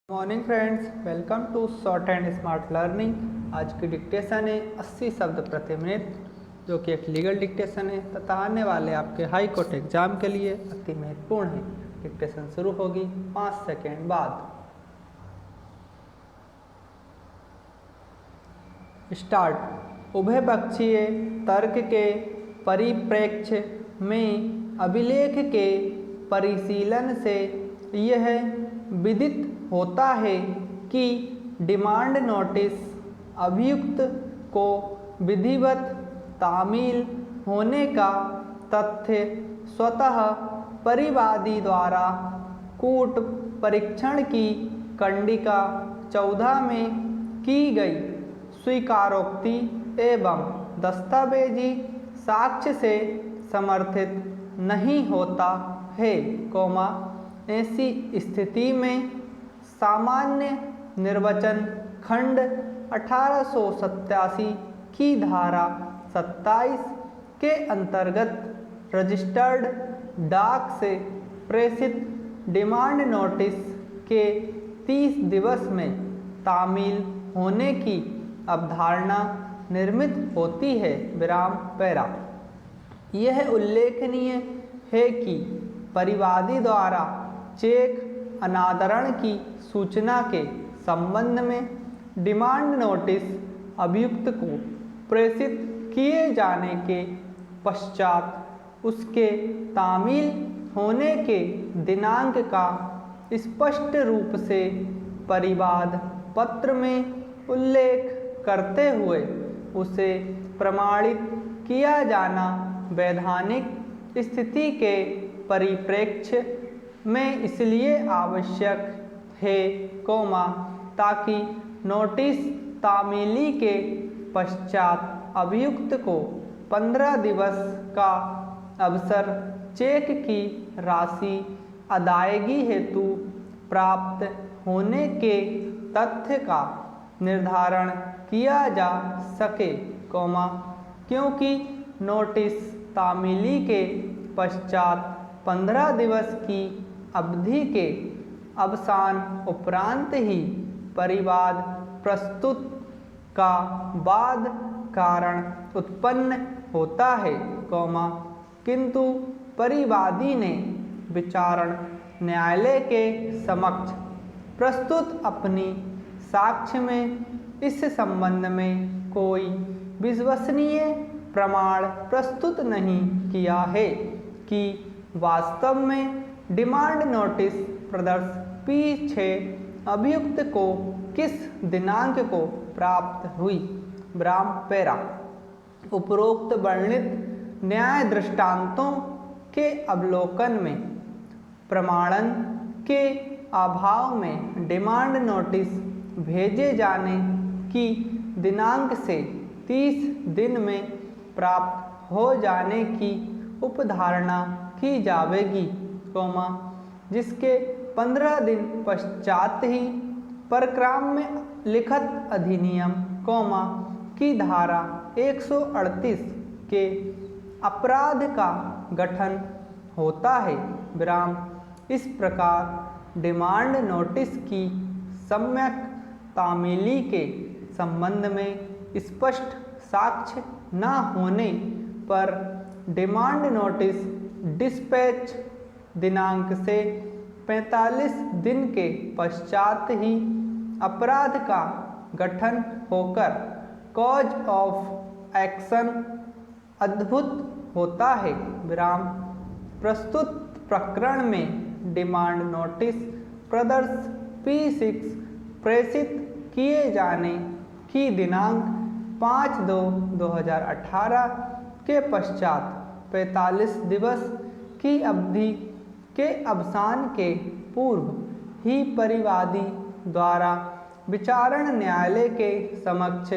Morning friends, welcome to short and smart learning. आज की dictation है 80 शब्द प्रति मिनट, जो कि एक लीगल डिक्टेशन है तथा आने वाले आपके हाई कोर्ट एग्जाम के लिए अति महत्वपूर्ण है। डिक्टेशन शुरू होगी 5 सेकेंड बाद। स्टार्ट। उभयपक्षीय तर्क के परिप्रेक्ष्य में अभिलेख के परिशीलन से यह विदित होता है कि डिमांड नोटिस अभियुक्त को विधिवत तामील होने का तथ्य स्वतः परिवादी द्वारा कूट परीक्षण की कंडिका 14 में की गई स्वीकारोक्ति एवं दस्तावेजी साक्ष्य से समर्थित नहीं होता है, ऐसी स्थिति में सामान्य निर्वचन खंड 1887 की धारा 27 के अंतर्गत रजिस्टर्ड डाक से प्रेषित डिमांड नोटिस के 30 दिवस में तामील होने की अवधारणा निर्मित होती है। विराम पैरा। यह उल्लेखनीय है कि परिवादी द्वारा चेक अनादरण की सूचना के संबंध में डिमांड नोटिस अभियुक्त को प्रेषित किए जाने के पश्चात उसके तामील होने के दिनांक का स्पष्ट रूप से परिवाद पत्र में उल्लेख करते हुए उसे प्रमाणित किया जाना वैधानिक स्थिति के परिप्रेक्ष्य में इसलिए आवश्यक है, ताकि नोटिस तामीली के पश्चात अभियुक्त को 15 दिवस का अवसर चेक की राशि अदायगी हेतु प्राप्त होने के तथ्य का निर्धारण किया जा सके, क्योंकि नोटिस तामीली के पश्चात 15 दिवस की अवधि के अवसान उपरांत ही परिवाद प्रस्तुत का बाद कारण उत्पन्न होता है, किंतु परिवादी ने विचारण न्यायालय के समक्ष प्रस्तुत अपनी साक्ष्य में इस संबंध में कोई विश्वसनीय प्रमाण प्रस्तुत नहीं किया है कि वास्तव में डिमांड नोटिस प्रदर्श P6 अभियुक्त को किस दिनांक को प्राप्त हुई। विराम पैरा। उपरोक्त वर्णित न्याय दृष्टांतों के अवलोकन में प्रमाणन के अभाव में डिमांड नोटिस भेजे जाने की दिनांक से 30 दिन में प्राप्त हो जाने की उपधारणा की जावेगी, जिसके 15 दिन पश्चात ही परक्राम में लिखित अधिनियम, की धारा 138 के अपराध का गठन होता है। विराम। इस प्रकार डिमांड नोटिस की सम्यक तामीली के संबंध में स्पष्ट साक्ष्य न होने पर डिमांड नोटिस डिस्पैच दिनांक से 45 दिन के पश्चात ही अपराध का गठन होकर कॉज ऑफ एक्शन उद्भूत होता है। विराम। प्रस्तुत प्रकरण में डिमांड नोटिस प्रदर्श P6 प्रेषित किए जाने की दिनांक 5/2/2018 के पश्चात 45 दिवस की अवधि के अवसान के पूर्व ही परिवादी द्वारा विचारण न्यायालय के समक्ष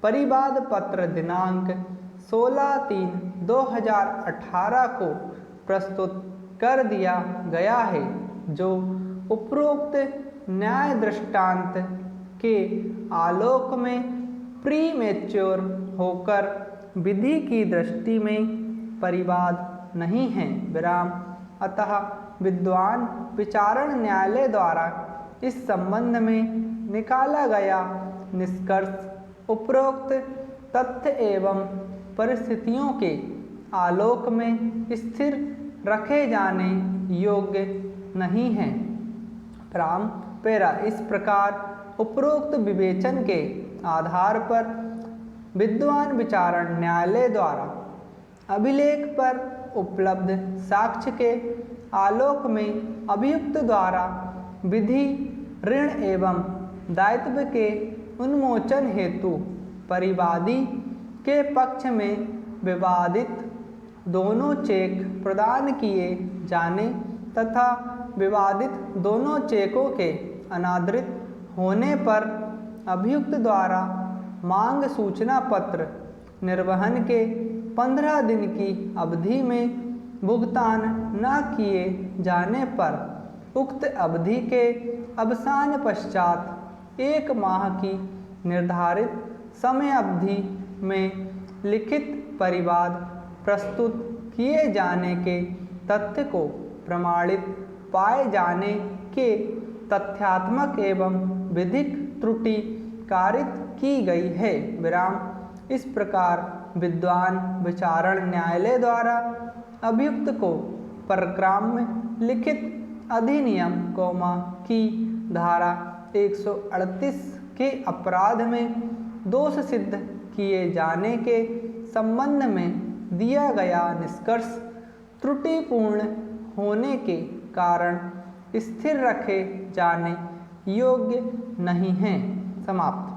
परिवाद पत्र दिनांक 16/3/2018 को प्रस्तुत कर दिया गया है, जो उपरोक्त न्याय दृष्टांत के आलोक में प्रीमेच्योर होकर विधि की दृष्टि में परिवाद नहीं है। विराम। अतः विद्वान विचारण न्यायालय द्वारा इस संबंध में निकाला गया निष्कर्ष उपरोक्त तथ्य एवं परिस्थितियों के आलोक में स्थिर रखे जाने योग्य नहीं है। प्राम पैरा इस प्रकार उपरोक्त विवेचन के आधार पर विद्वान विचारण न्यायालय द्वारा अभिलेख पर उपलब्ध साक्ष्य के आलोक में अभियुक्त द्वारा विधि ऋण एवं दायित्व के उन्मोचन हेतु परिवादी के पक्ष में विवादित दोनों चेक प्रदान किए जाने तथा विवादित दोनों चेकों के अनादृत होने पर अभियुक्त द्वारा मांग सूचना पत्र निर्वहन के 15 दिन की अवधि में भुगतान न किए जाने पर उक्त अवधि के अवसान पश्चात 1 माह की निर्धारित समय अवधि में लिखित परिवाद प्रस्तुत किए जाने के तथ्य को प्रमाणित पाए जाने के तथ्यात्मक एवं विधिक त्रुटि कारित की गई है। विराम इस प्रकार विद्वान विचारण न्यायालय द्वारा अभियुक्त को परक्राम्य लिखित अधिनियम की धारा 138 के अपराध में दोष सिद्ध किए जाने के संबंध में दिया गया निष्कर्ष त्रुटिपूर्ण होने के कारण स्थिर रखे जाने योग्य नहीं है। समाप्त।